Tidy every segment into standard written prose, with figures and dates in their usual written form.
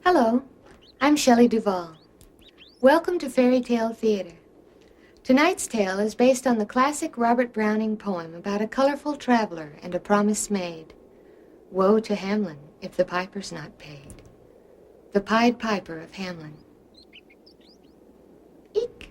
Hello, I'm Shelley Duvall. Welcome to Faerie Tale Theater. Tonight's tale is based on the classic Robert Browning poem about a colorful traveler and a promise made. Woe to Hamelin if the piper's not paid. The Pied Piper of Hamelin. Eek!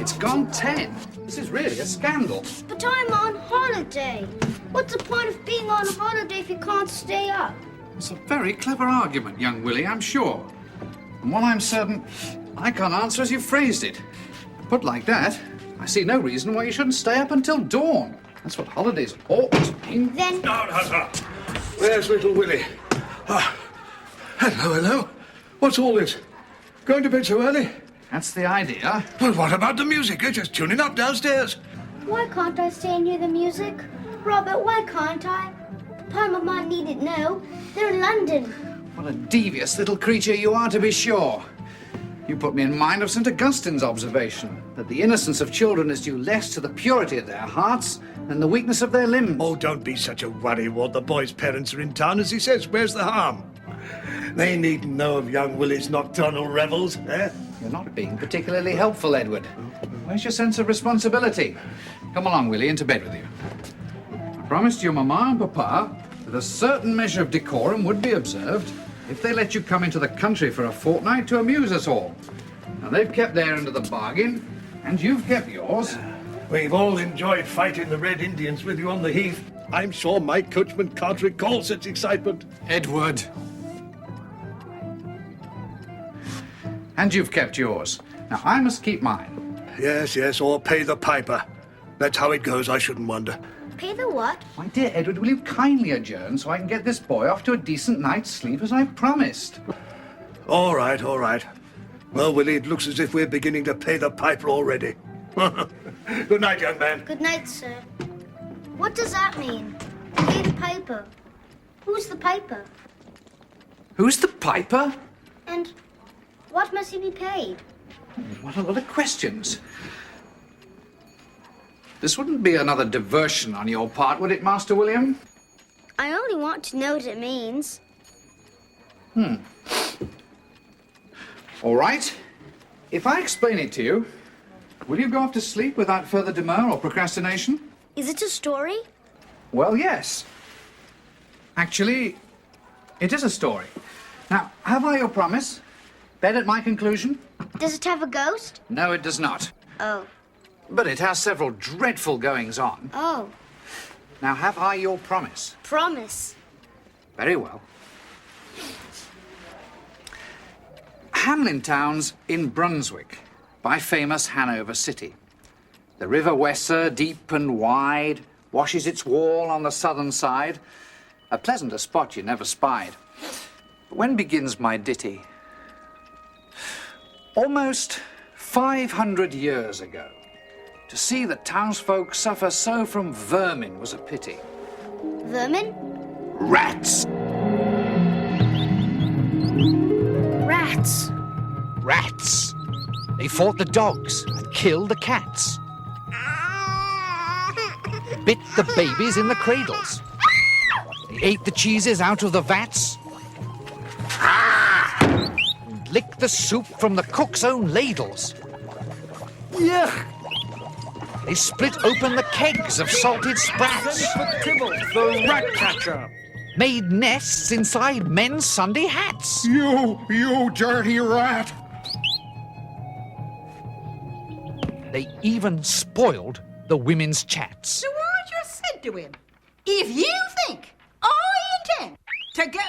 It's gone 10. This is really a scandal. But I'm on holiday. What's the point of being on holiday if you can't stay up? It's a very clever argument, young Willie, I'm sure. And one I'm certain I can't answer as you phrased it. Put like that, I see no reason why you shouldn't stay up until dawn. That's what holidays ought to mean. Then... No. Where's little Willie? Ah, hello. What's all this? Going to bed so early? That's the idea. Well, what about the music? You're just tuning up downstairs. Why can't I stay and hear the music? Robert, why can't I? Papa and Mama needn't know. They're in London. What a devious little creature you are, to be sure. You put me in mind of St. Augustine's observation, that the innocence of children is due less to the purity of their hearts than the weakness of their limbs. Oh, don't be such a worrywart. The boy's parents are in town, as he says. Where's the harm? They needn't know of young Willie's nocturnal revels, eh? You're not being particularly helpful, Edward. Where's your sense of responsibility? Come along, Willie, into bed with you. I promised your mamma and papa that a certain measure of decorum would be observed if they let you come into the country for a fortnight to amuse us all. Now, they've kept their end of the bargain, and you've kept yours. We've all enjoyed fighting the Red Indians with you on the heath. I'm sure my coachman can't recall such excitement. Edward. And you've kept yours. Now, I must keep mine. Yes, or pay the piper. That's how it goes, I shouldn't wonder. Pay the what? My dear Edward, will you kindly adjourn so I can get this boy off to a decent night's sleep as I promised? All right. Well, Willie, it looks as if we're beginning to pay the piper already. Good night, young man. Good night, sir. What does that mean? Pay the piper. Who's the piper? Who's the piper? And what must he be paid? What a lot of questions. This wouldn't be another diversion on your part, would it, Master William? I only want to know what it means. All right. If I explain it to you, will you go off to sleep without further demur or procrastination? Is it a story? Well, yes. Actually, it is a story. Now, have I your promise? Bed at my conclusion? Does it have a ghost? No, it does not. Oh. But it has several dreadful goings-on. Oh. Now, have I your promise? Promise. Very well. Hamelin Town's in Brunswick, by famous Hanover City. The River Weser, deep and wide, washes its wall on the southern side. A pleasanter spot you never spied. But when begins my ditty? Almost 500 years ago. To see the townsfolk suffer so from vermin was a pity. Vermin? Rats! Rats. Rats. They fought the dogs and killed the cats. Bit the babies in the cradles. They ate the cheeses out of the vats. And licked the soup from the cook's own ladles. Yuck! They split open the kegs of salted sprats. The rat catcher. made nests inside men's Sunday hats. You dirty rat! They even spoiled the women's chats. So I just said to him, if you think I intend to go...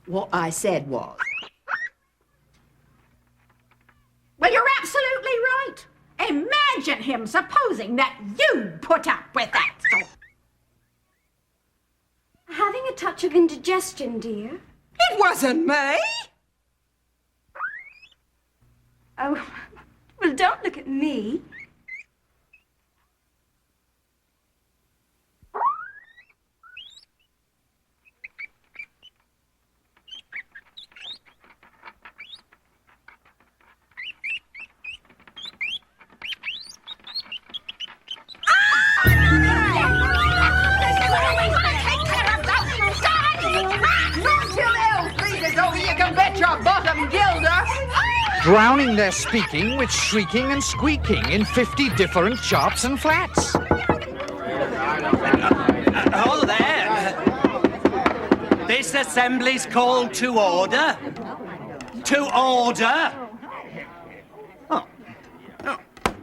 What I said was... Well, you're absolutely right. Imagine him supposing that you put up with that sort. Having a touch of indigestion, dear. It wasn't me. Oh, well, don't look at me. Drowning their speaking with shrieking and squeaking in 50 different sharps and flats. Hold there. This assembly's called to order. To order. Oh.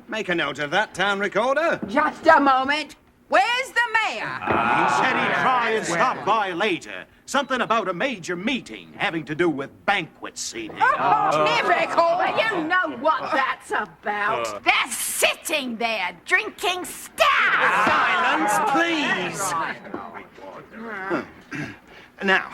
Make a note of that, town recorder. Just a moment. Where's the mayor? He said he'd try and stop by later. Something about a major meeting having to do with banquet seating. Typical, but you know what that's about. They're sitting there drinking stout. Silence, please. Now,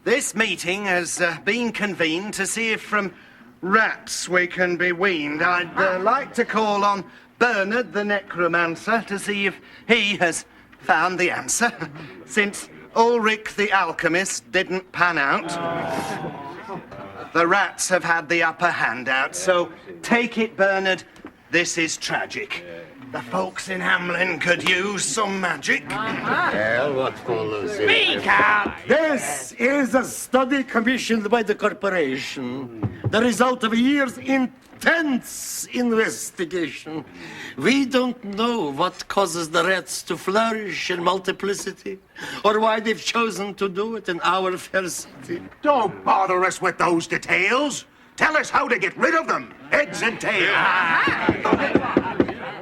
this meeting has been convened to see if from rats we can be weaned. I'd like to call on Bernard the necromancer to see if he has found the answer, since Ulrich the alchemist didn't pan out. The rats have had the upper hand out, so take it, Bernard. This is tragic. The folks in Hamelin could use some magic. Well, what follows it? Speak up! This is a study commissioned by the corporation, the result of a year's intense investigation. We don't know what causes the rats to flourish in multiplicity, or why they've chosen to do it in our fair city. Don't bother us with those details. Tell us how to get rid of them. Heads and tails.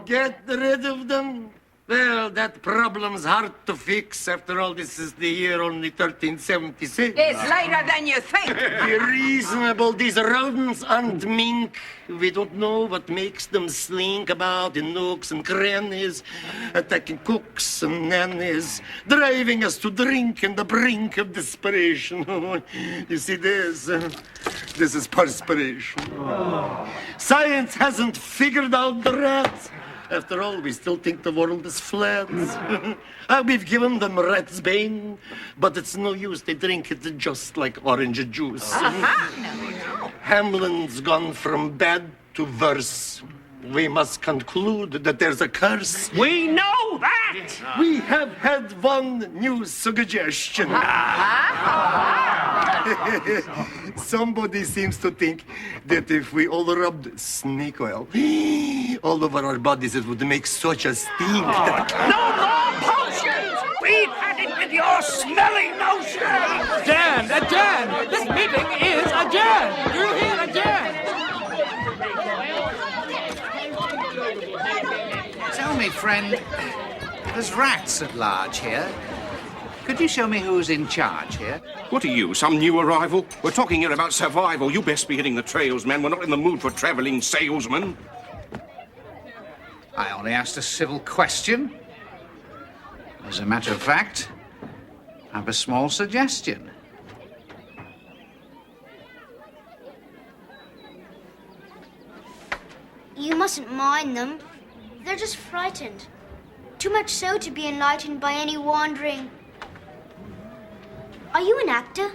Get rid of them? Well, that problem's hard to fix. After all, this is the year only 1376. It's later than you think. Be reasonable. These rodents aren't mink. We don't know what makes them slink about in nooks and crannies, attacking cooks and nannies, driving us to drink on the brink of desperation. You see, this is perspiration. Science hasn't figured out the rats. After all, we still think the world is flat. We've given them rat's bane, but it's no use. They drink it just like orange juice. Hamelin's gone from bad to worse. We must conclude that there's a curse. We know that! We have had one new suggestion. Somebody seems to think that if we all rubbed snake oil all over our bodies, it would make such a stink. No more potions! We've had it with your smelly notions! Adjourn! This meeting is adjourned! You hear adjourned? Tell me, friend, there's rats at large here. Could you show me who's in charge here? What are you, some new arrival? We're talking here about survival. You best be hitting the trails, man. We're not in the mood for travelling salesmen. I only asked a civil question. As a matter of fact, I have a small suggestion. You mustn't mind them. They're just frightened. Too much so to be enlightened by any wandering... Are you an actor?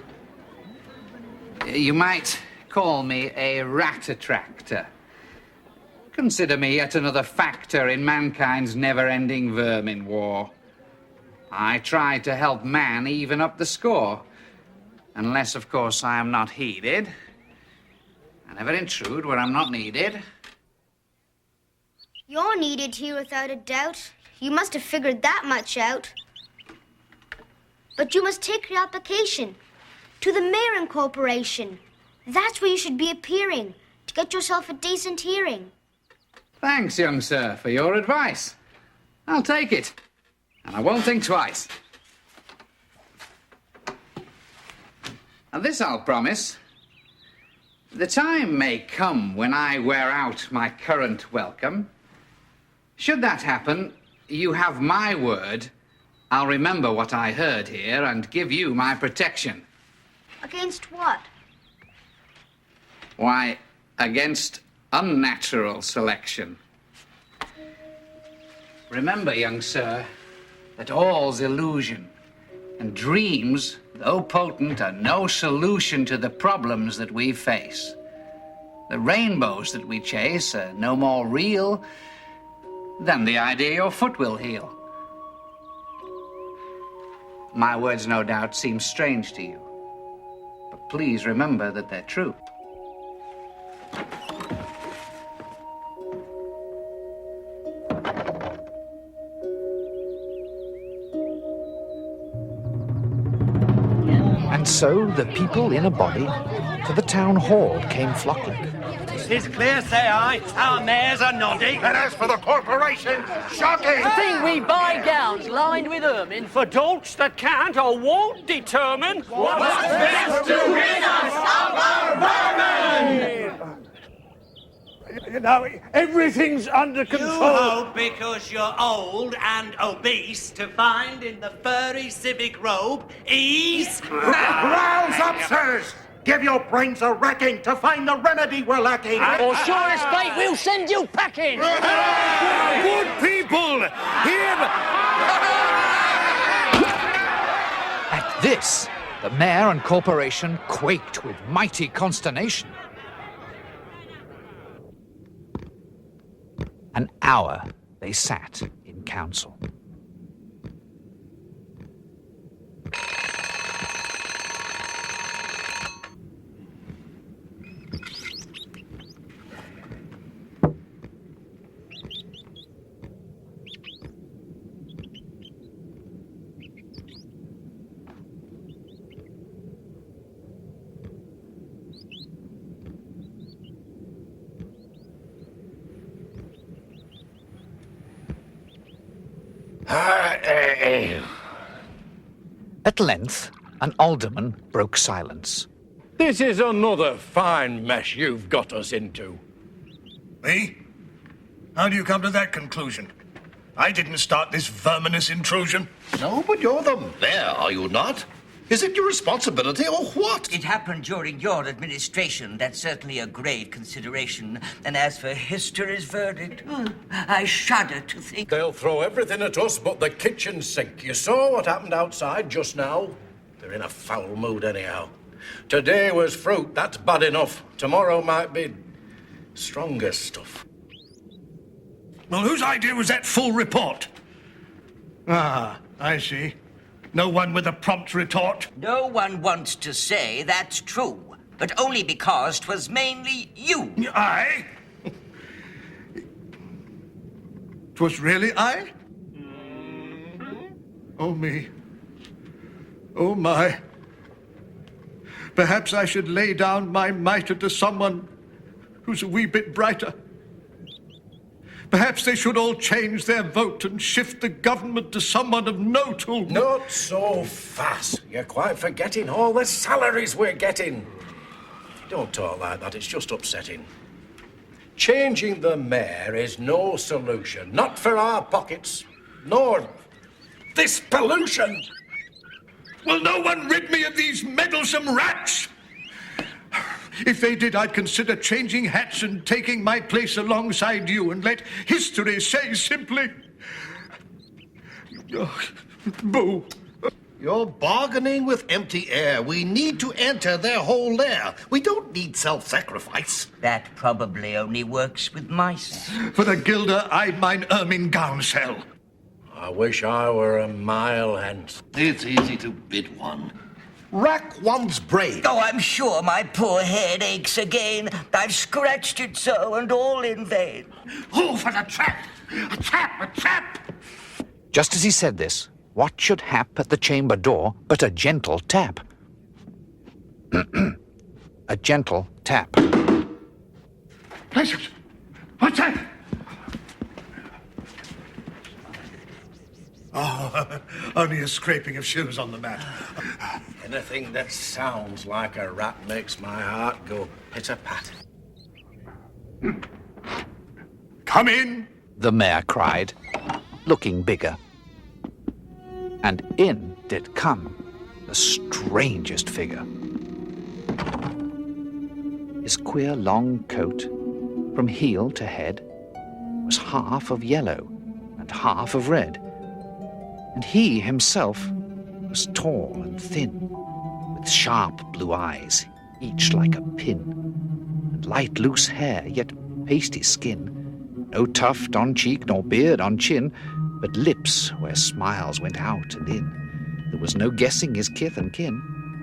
You might call me a rat attractor. Consider me yet another factor in mankind's never-ending vermin war. I try to help man even up the score. Unless, of course, I am not heeded. I never intrude where I'm not needed. You're needed here without a doubt. You must have figured that much out. But you must take your application to the Mayor Corporation. That's where you should be appearing to get yourself a decent hearing. Thanks, young sir, for your advice. I'll take it, and I won't think twice. And this I'll promise. The time may come when I wear out my current welcome. Should that happen, you have my word. I'll remember what I heard here and give you my protection. Against what? Why, against unnatural selection. Remember, young sir, that all's illusion, and dreams, though potent, are no solution to the problems that we face. The rainbows that we chase are no more real than the idea your foot will heal. My words, no doubt, seem strange to you, but please remember that they're true. And so the people in a body to the town hall came flocking. It's clear, say I. Our mayors are nodding. And as for the corporation, shocking! I think we buy gowns lined with ermine for dolts that can't or won't determine what's best to rid us of our vermin! You know, everything's under control. You hope because you're old and obese to find in the furry civic robe ease? Rouse up, sirs! Give your brains a racking to find the remedy we're lacking. Or sure as fate, we'll send you packing! Good people, hear At this, the mayor and corporation quaked with mighty consternation. An hour they sat in council. At length, an alderman broke silence. This is another fine mess you've got us into. Me? How do you come to that conclusion? I didn't start this verminous intrusion. No, but you're the mayor, are you not? Is it your responsibility or what? It happened during your administration. That's certainly a grave consideration. And as for history's verdict, I shudder to think... They'll throw everything at us but the kitchen sink. You saw what happened outside just now? They're in a foul mood anyhow. Today was fruit, that's bad enough. Tomorrow might be stronger stuff. Well, whose idea was that full report? Ah, I see. No one with a prompt retort? No one wants to say that's true, but only because 'twas mainly you. I? 'Twas really I? Oh, me. Oh, my. Perhaps I should lay down my mitre to someone who's a wee bit brighter. Perhaps they should all change their vote and shift the government to someone of note who... Not so fast. You're quite forgetting all the salaries we're getting. Don't talk like that, it's just upsetting. Changing the mayor is no solution. Not for our pockets, nor this pollution. Will no one rid me of these meddlesome rats? If they did, I'd consider changing hats and taking my place alongside you and let history say simply... Boo. You're bargaining with empty air. We need to enter their whole lair. We don't need self-sacrifice. That probably only works with mice. For the gilder, I'd mine ermine gown sell. I wish I were a mile hence. It's easy to bid one. rack one's brain. Oh, I'm sure my poor head aches again. I've scratched it so, and all in vain. Oh, for the trap! A trap! A trap! Just as he said this, what should hap at the chamber door but a gentle tap? A gentle tap. Bless us! What's that? Oh, only a scraping of shoes on the mat. Anything that sounds like a rat makes my heart go pitter-pat. Come in! The mayor cried, looking bigger. And in did come the strangest figure. His queer long coat, from heel to head, was half of yellow and half of red. And he himself was tall and thin, with sharp blue eyes, each like a pin, and light loose hair, yet pasty skin, no tuft on cheek nor beard on chin, but lips where smiles went out and in. There was no guessing his kith and kin,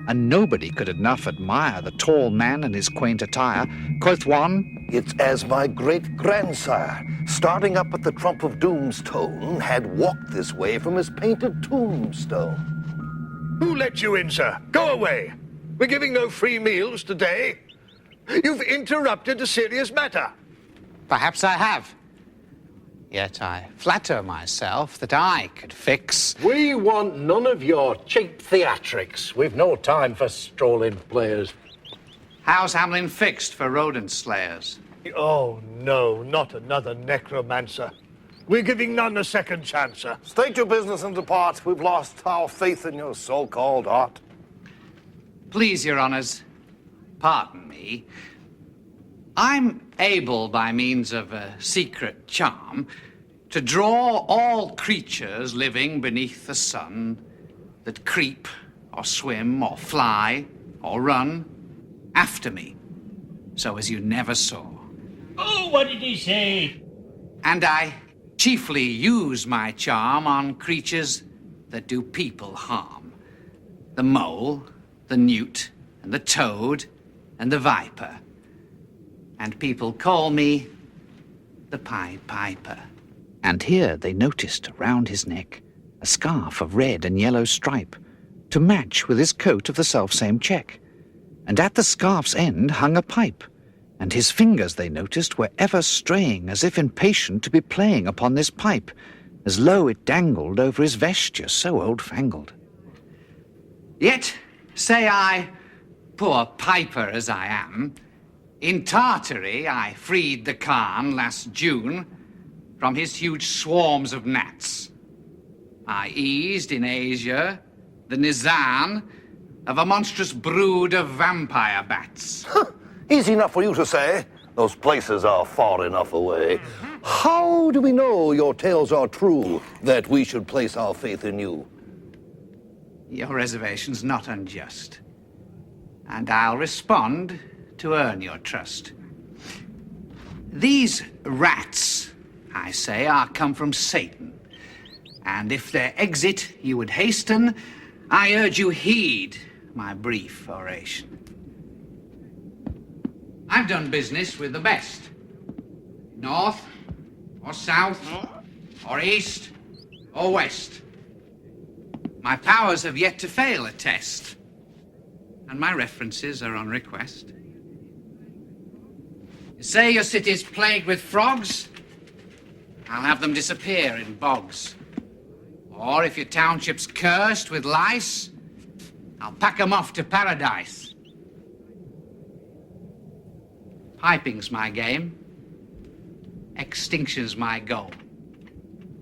and nobody could enough admire the tall man and his quaint attire. Quoth one, "It's as my great-grandsire, starting up at the trump of doom's tone, had walked this way from his painted tombstone." Who let you in, sir? Go away. We're giving no free meals today. You've interrupted a serious matter. Perhaps I have. Yet I flatter myself that I could fix... We want none of your cheap theatrics. We've no time for strolling players. How's Hamelin fixed for rodent slayers? Oh, no, not another necromancer. We're giving none a second chance, sir. State your business and depart. We've lost our faith in your so-called art. Please, your honours, pardon me. I'm able, by means of a secret charm, to draw all creatures living beneath the sun that creep, or swim, or fly, or run after me, so as you never saw. Oh, what did he say? And I chiefly use my charm on creatures that do people harm. The mole, the newt, and the toad, and the viper. And people call me the Pied Piper. And here they noticed round his neck a scarf of red and yellow stripe, to match with his coat of the selfsame check. And at the scarf's end hung a pipe, and his fingers, they noticed, were ever straying, as if impatient to be playing upon this pipe, as low it dangled over his vesture, so old-fangled. Yet, say I, poor piper as I am, in Tartary I freed the Khan last June from his huge swarms of gnats. I eased in Asia the Nizam of a monstrous brood of vampire bats. Easy enough for you to say. Those places are far enough away. How do we know your tales are true, that we should place our faith in you? Your reservation's not unjust, and I'll respond to earn your trust. These rats, I say, are come from Satan, and if their exit you would hasten, I urge you heed my brief oration. I've done business with the best, north or south or east or west. My powers have yet to fail a test, and my references are on request. You say your city's plagued with frogs? I'll have them disappear in bogs. Or if your township's cursed with lice, I'll pack 'em off to paradise. Piping's my game. Extinction's my goal.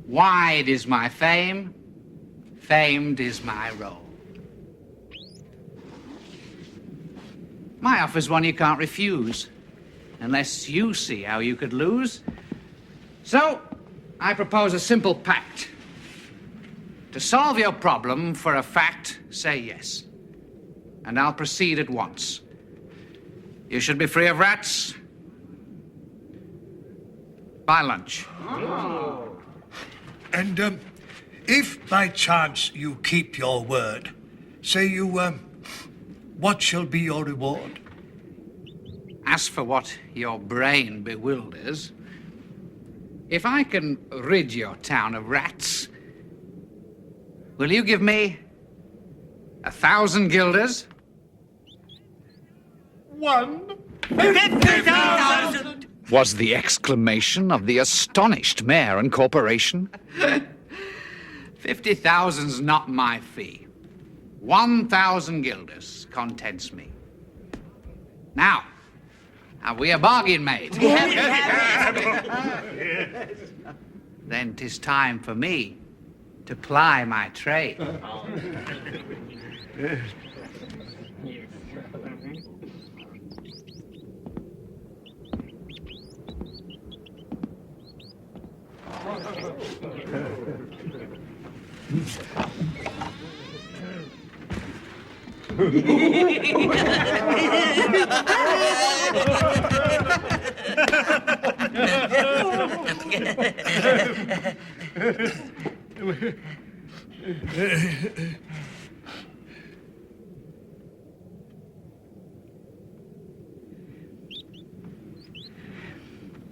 Wide is my fame. Famed is my role. My offer's one you can't refuse, unless you see how you could lose. So, I propose a simple pact. To solve your problem for a fact, say yes, and I'll proceed at once. You should be free of rats by lunch. Oh. And if by chance you keep your word, say you What shall be your reward? As for what your brain bewilders, if I can rid your town of rats, will you give me 1,000 guilders? 50,000! Was the exclamation of the astonished mayor and corporation. 50,000's not my fee. 1,000 guilders contents me. Now, have we a bargain made? Then 'tis time for me to ply my trade.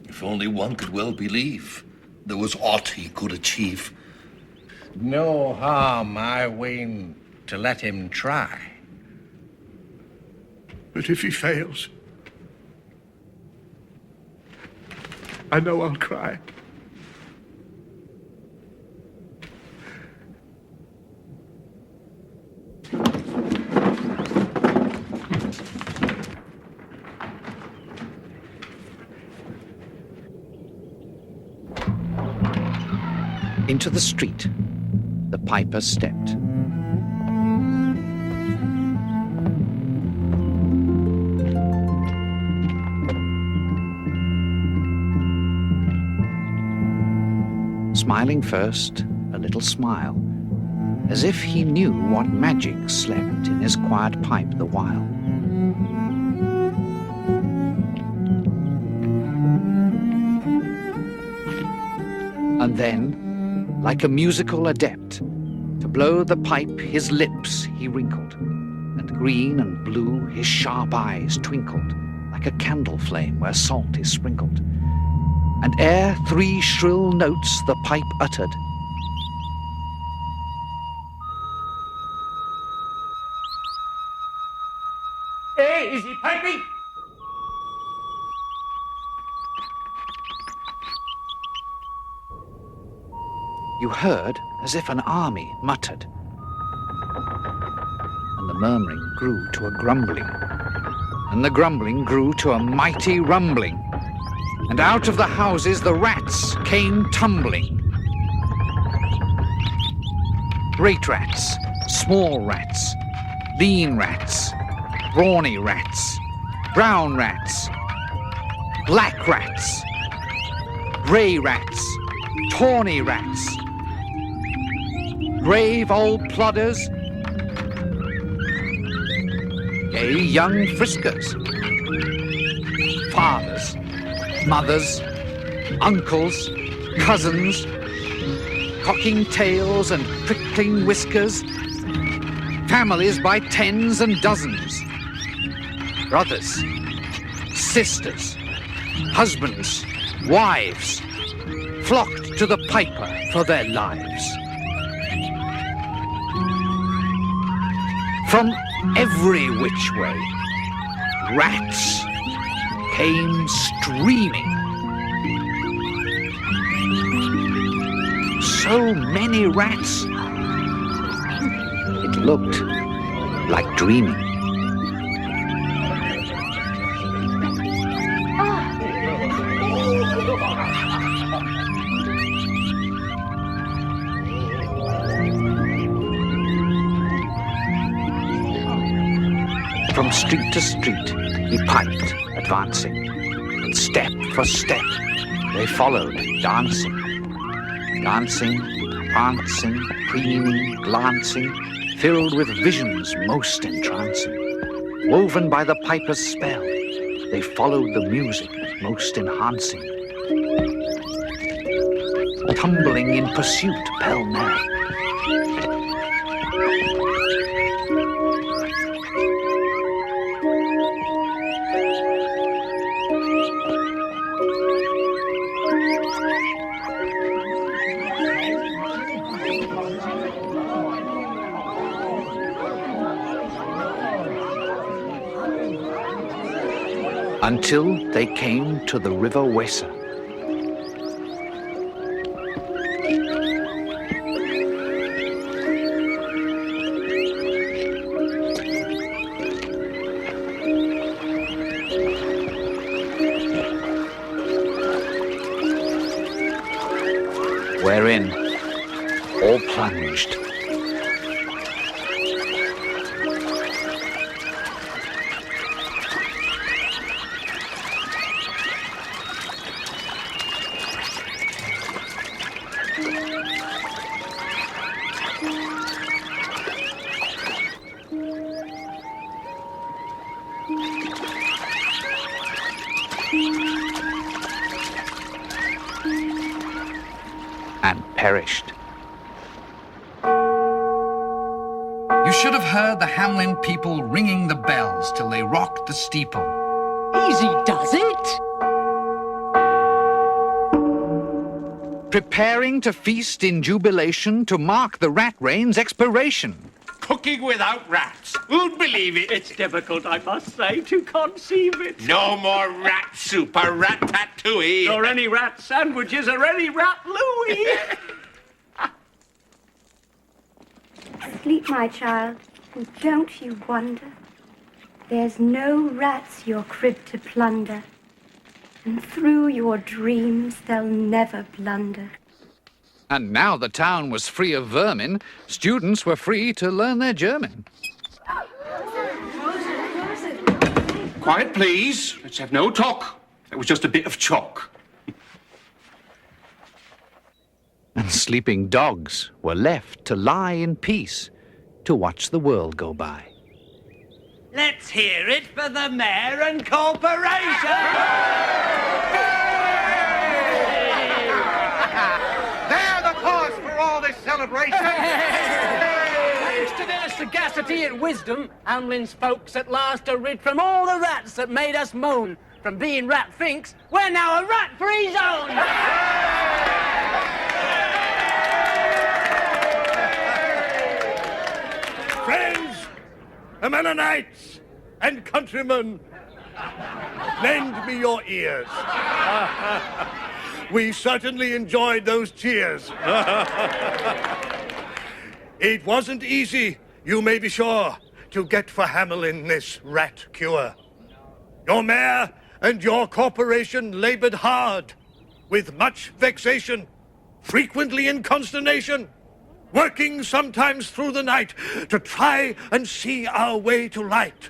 If only one could well believe there was aught he could achieve. No harm, I ween, to let him try. But if he fails, I know I'll cry. Into the street, the piper stepped. Smiling first, a little smile, as if he knew what magic slept in his quiet pipe the while. And then, like a musical adept, to blow the pipe his lips he wrinkled, and green and blue his sharp eyes twinkled, like a candle flame where salt is sprinkled. And ere 3 shrill notes the pipe uttered, Hey, is he piping? you heard as if an army muttered, and the murmuring grew to a grumbling, and the grumbling grew to a mighty rumbling, and out of the houses the rats came tumbling. Great rats, small rats, lean rats, brawny rats, brown rats, black rats, grey rats, tawny rats, grave old plodders, gay young friskers, fathers, mothers, uncles, cousins, cocking tails and prickling whiskers, families by tens and dozens, brothers, sisters, husbands, wives, flocked to the piper for their lives. From every which way, rats came streaming. So many rats, it looked like dreaming. From street to street he piped, advancing, and step for step they followed, dancing. Dancing, prancing, preening, glancing, filled with visions most entrancing. Woven by the piper's spell, they followed the music most enhancing. Tumbling in pursuit pell-mell. until they came to the River Weser. Wherein all plunged. And perished. You should have heard the Hamelin people ringing the bells till they rocked the steeple. Easy does it. Preparing to feast in jubilation to mark the rat rain's expiration. Cooking without rats. Who'd believe it? It's difficult, I must say, to conceive it. No more rat soup or ratatouille. Or any rat sandwiches or any rat Louis. Sleep, my child, and don't you wonder? There's no rats your crib to plunder, and through your dreams they'll never blunder. And now the town was free of vermin, students were free to learn their German. Quiet, please. Let's have no talk. That was just a bit of chalk. And sleeping dogs were left to lie in peace to watch the world go by. Let's hear it for the mayor and corporation! They're the cause for all this celebration. Thanks to their sagacity and wisdom, Hamelin's folks at last are rid from all the rats that made us moan. From being rat finks, we're now a rat-free zone! Friends, Mennonites, and countrymen, lend me your ears. We certainly enjoyed those cheers. It wasn't easy, you may be sure, to get for Hamelin this rat cure. Your mayor and your corporation labored hard, with much vexation, frequently in consternation, working sometimes through the night to try and see our way to light,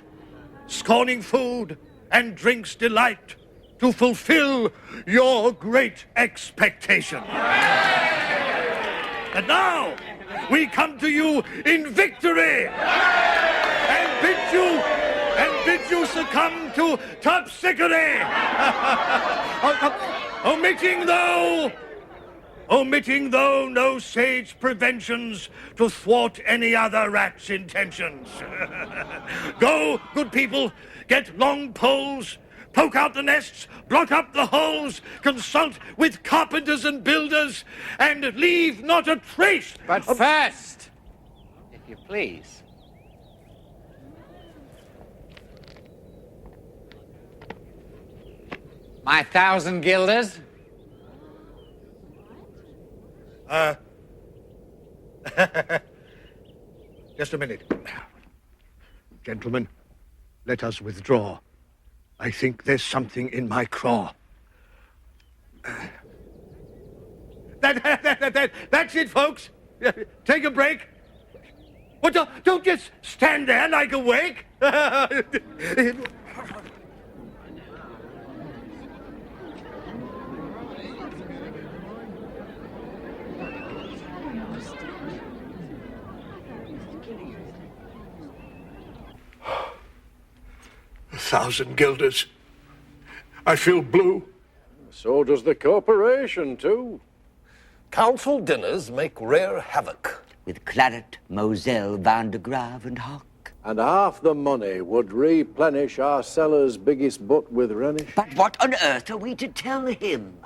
scorning food and drink's delight to fulfill your great expectation. And now we come to you in victory and bid you succumb to topsickery, omitting though no sage preventions to thwart any other rat's intentions. Go, good people, get long poles, poke out the nests, block up the holes, consult with carpenters and builders, and leave not a trace. But first, if you please. My 1,000 guilders. Just a minute. Gentlemen, let us withdraw. I think there's something in my craw. That's it, folks. Take a break. Well, don't just stand there like a wake. 1,000 guilders. I feel blue. So does the corporation, too. Council dinners make rare havoc. With claret, moselle, Van de Grave, and hock. And half the money would replenish our cellar's biggest butt with Rhenish. But what on earth are we to tell him?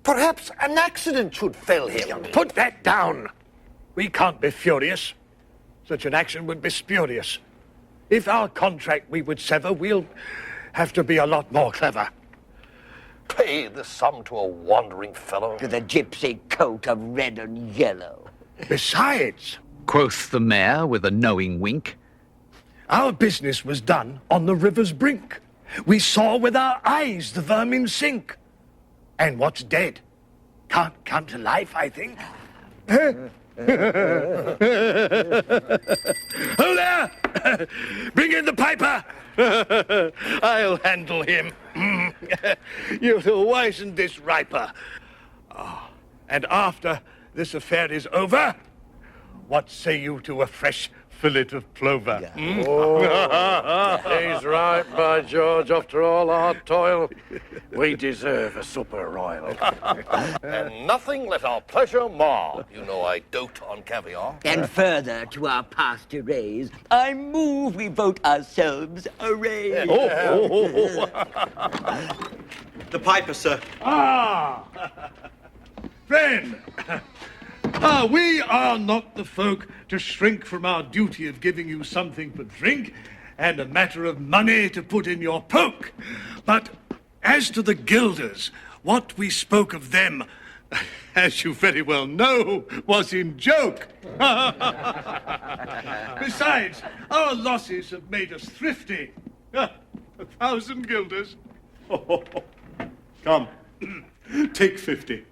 Perhaps an accident should fell him. Put that down. We can't be furious. Such an action would be spurious. If our contract we would sever, we'll have to be a lot more clever. Pay this sum to a wandering fellow? To the gypsy coat of red and yellow. Besides, quoth the mayor with a knowing wink, our business was done on the river's brink. We saw with our eyes the vermin sink. And what's dead can't come to life, I think. Who there? Bring in the piper. I'll handle him. You'll wizen this riper. Oh, and after this affair is over, what say you to a fresh fillet of plover? Oh, he's right, by George. After all our toil, we deserve a supper royal. And nothing let our pleasure mar. You know I dote on caviar. And further to our pastures, I move we vote ourselves array. The piper, sir. Friend, we are not the folk to shrink from our duty of giving you something for drink and a matter of money to put in your poke. But as to the gilders, what we spoke of them, as you very well know, was in joke. Besides, our losses have made us thrifty. 1,000 guilders. Come, take 50.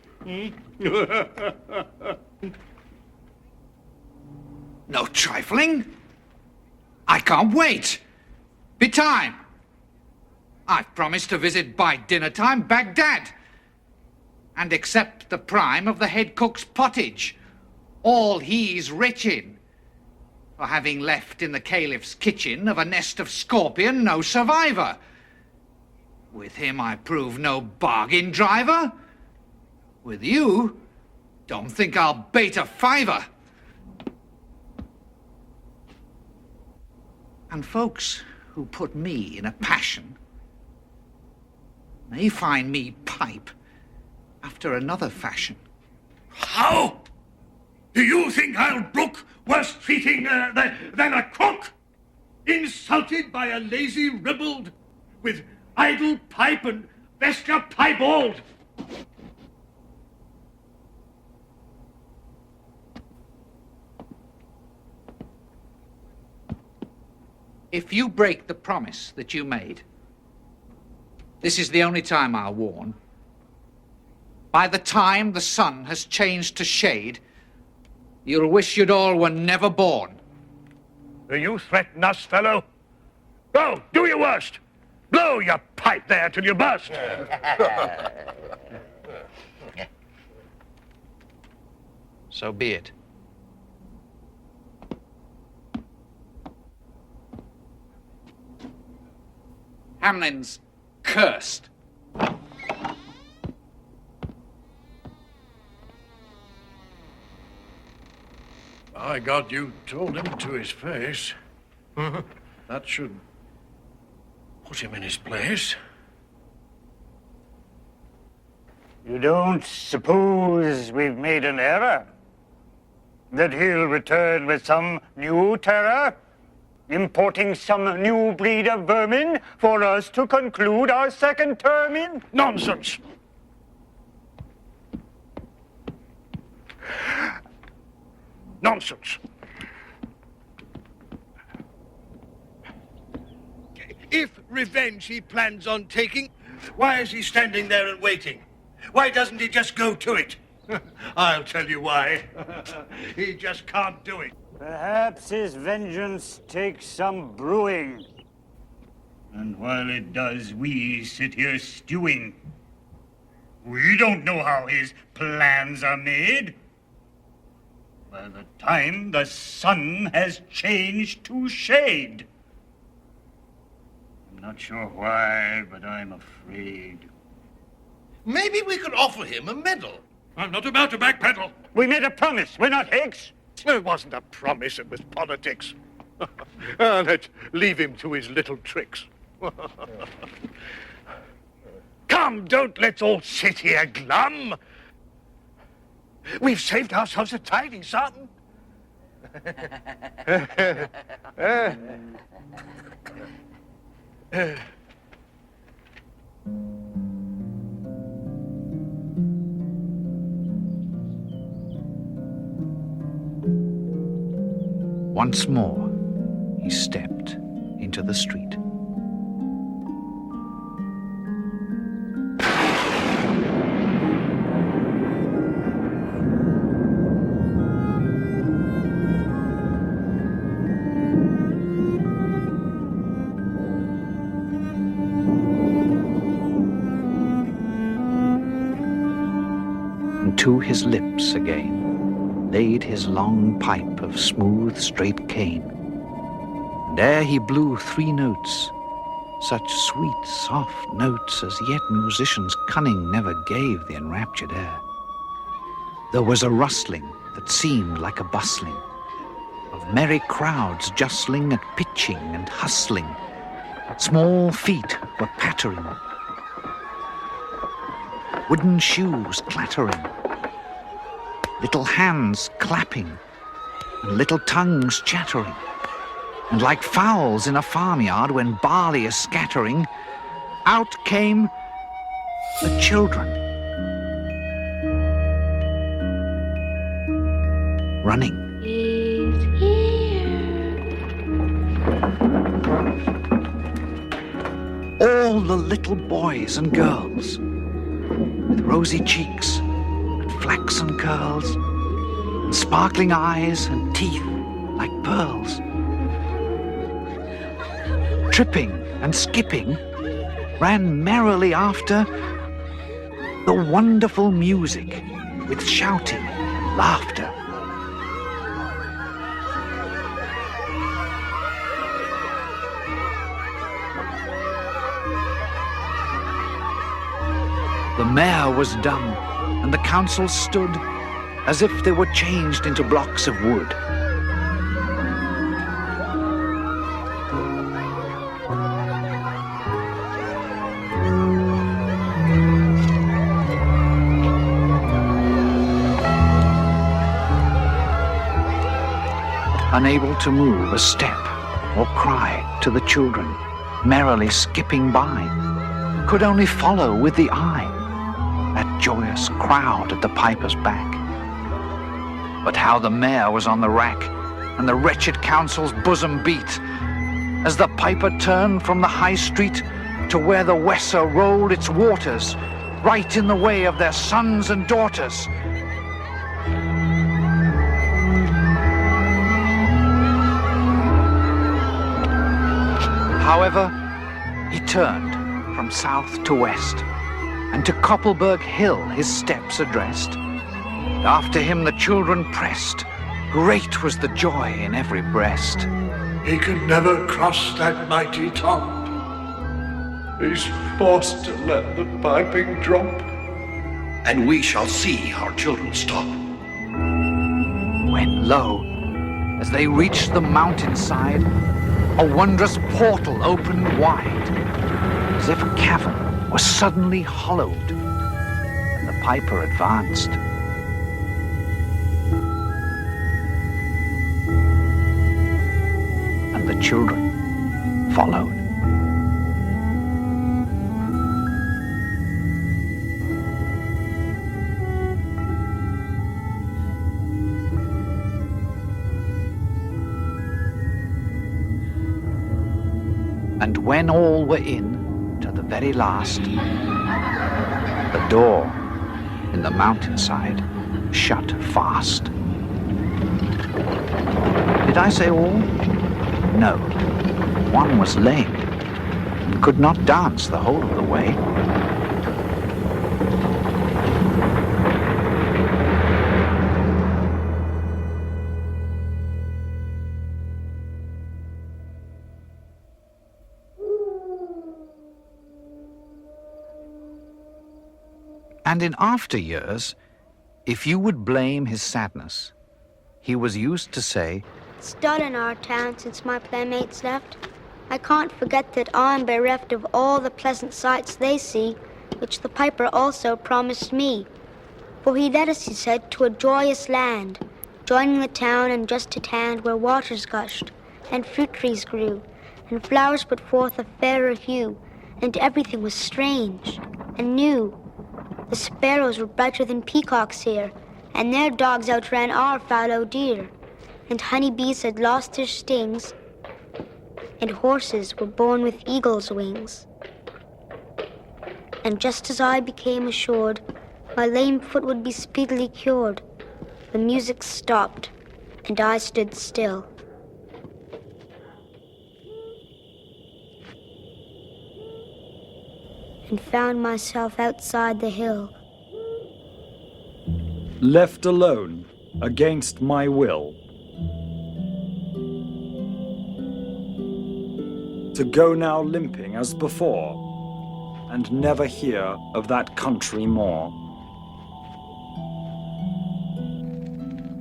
No trifling. I can't wait. Be time. I've promised to visit by dinner time Baghdad and accept the prime of the head cook's pottage, all he's rich in, for having left in the caliph's kitchen of a nest of scorpion no survivor. With him I prove no bargain driver. With you, don't think I'll bait a fiver. And folks who put me in a passion may find me pipe after another fashion. How? Do you think I'll brook worse treating than a cook? Insulted by a lazy ribald with idle pipe and vesture piebald? If you break the promise that you made, this is the only time I'll warn. By the time the sun has changed to shade, you'll wish you'd all were never born. Do you threaten us, fellow? Go, do your worst. Blow your pipe there till you burst. so be it. Hamelin's cursed. By God, you told him to his face. That should put him in his place. You don't suppose we've made an error? That he'll return with some new terror? Importing some new breed of vermin for us to conclude our second term in? Nonsense! Nonsense. If revenge he plans on taking, why is he standing there and waiting? Why doesn't he just go to it? I'll tell you why. He just can't do it. Perhaps his vengeance takes some brewing. And while it does, we sit here stewing. We don't know how his plans are made. By the time the sun has changed to shade. I'm not sure why, but I'm afraid. Maybe we could offer him a medal. I'm not about to backpedal. We made a promise. We're not Hicks. It wasn't a promise, it was politics. Let's leave him to his little tricks. Come, don't let's all sit here glum. We've saved ourselves a tidy sum. Once more, he stepped into the street. And to his lips again laid his long pipe of smooth, straight cane. And ere he blew 3 notes, such sweet, soft notes as yet musician's cunning never gave the enraptured air, there was a rustling that seemed like a bustling of merry crowds justling and pitching and hustling. Small feet were pattering, wooden shoes clattering, little hands clapping, and little tongues chattering. And like fowls in a farmyard when barley is scattering, out came the children, running. He's here. All the little boys and girls, with rosy cheeks and flaxen curls, and sparkling eyes and teeth like pearls. Tripping and skipping, ran merrily after the wonderful music with shouting and laughter. The mayor was dumb, and the council stood as if they were changed into blocks of wood. Unable to move a step or cry to the children, merrily skipping by, could only follow with the eye that joyous crowd at the piper's back. But how the mayor was on the rack, and the wretched council's bosom beat, as the piper turned from the high street to where the Weser rolled its waters, right in the way of their sons and daughters. However, he turned from south to west, and to Koppelberg Hill his steps addressed. After him the children pressed. Great was the joy in every breast. He could never cross that mighty top. He's forced to let the piping drop. And we shall see our children stop. When lo, as they reached the mountainside, a wondrous portal opened wide, as if a cavern was suddenly hollowed, and the piper advanced. And the children followed. And when all were in, to the very last, the door in the mountainside shut fast. Did I say all? No. One was lame and could not dance the whole of the way. And in after years, if you would blame his sadness, he was used to say, It's dull in our town since my playmates left. I can't forget that I'm bereft of all the pleasant sights they see, which the piper also promised me. For he led us, he said, to a joyous land, joining the town and just at hand where waters gushed, and fruit trees grew, and flowers put forth a fairer hue, and everything was strange and new. The sparrows were brighter than peacocks here, and their dogs outran our fallow deer, and honeybees had lost their stings, and horses were born with eagle's wings. And just as I became assured my lame foot would be speedily cured, the music stopped, and I stood still. And found myself outside the hill. Left alone, against my will. To go now limping as before, and never hear of that country more.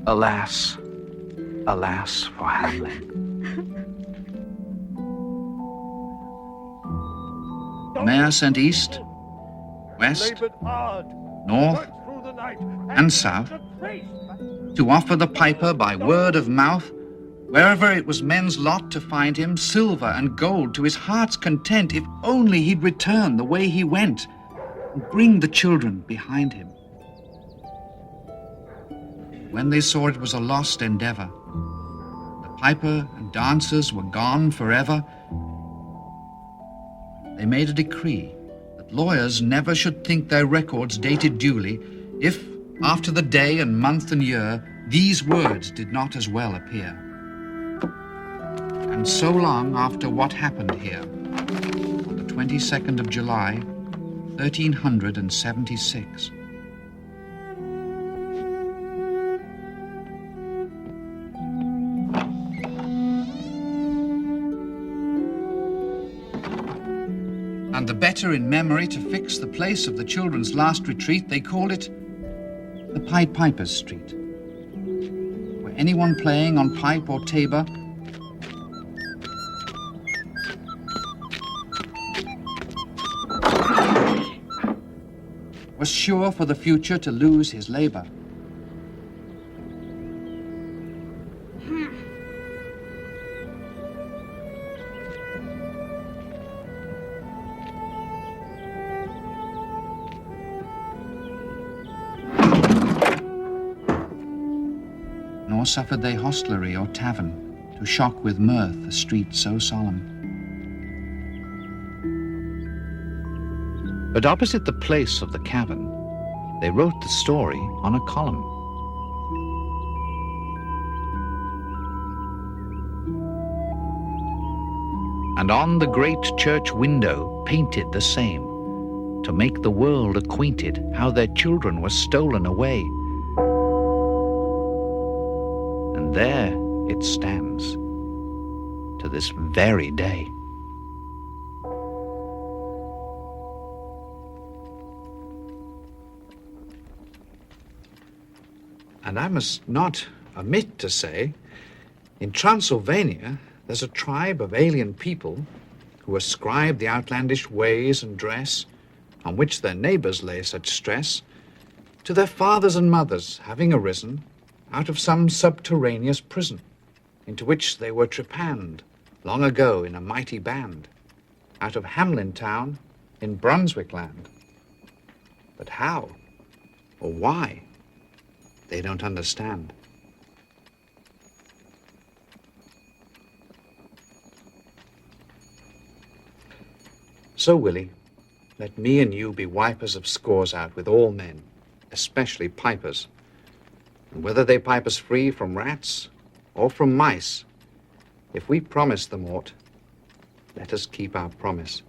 Alas, alas for Hamelin. Mayor sent east, west, north, and south to offer the piper by word of mouth, wherever it was men's lot to find him, silver and gold to his heart's content, if only he'd return the way he went and bring the children behind him. When they saw it was a lost endeavor, the piper and dancers were gone forever, they made a decree that lawyers never should think their records dated duly if, after the day and month and year, these words did not as well appear. And so long after what happened here, on the 22nd of July, 1376, and the better in memory to fix the place of the children's last retreat, they called it the Pied Piper's Street, where anyone playing on pipe or tabor was sure for the future to lose his labor. Nor suffered they hostelry or tavern to shock with mirth a street so solemn. But opposite the place of the cavern, they wrote the story on a column. And on the great church window painted the same, to make the world acquainted how their children were stolen away. And there it stands to this very day. And I must not omit to say, in Transylvania, there's a tribe of alien people who ascribe the outlandish ways and dress, on which their neighbors lay such stress, to their fathers and mothers having arisen out of some subterraneous prison, into which they were trepanned long ago in a mighty band, out of Hamelin town in Brunswick land. But how, or why, they don't understand. So, Willie, let me and you be wipers of scores out with all men, especially pipers. And whether they pipe us free from rats or from mice, if we promise them aught, let us keep our promise.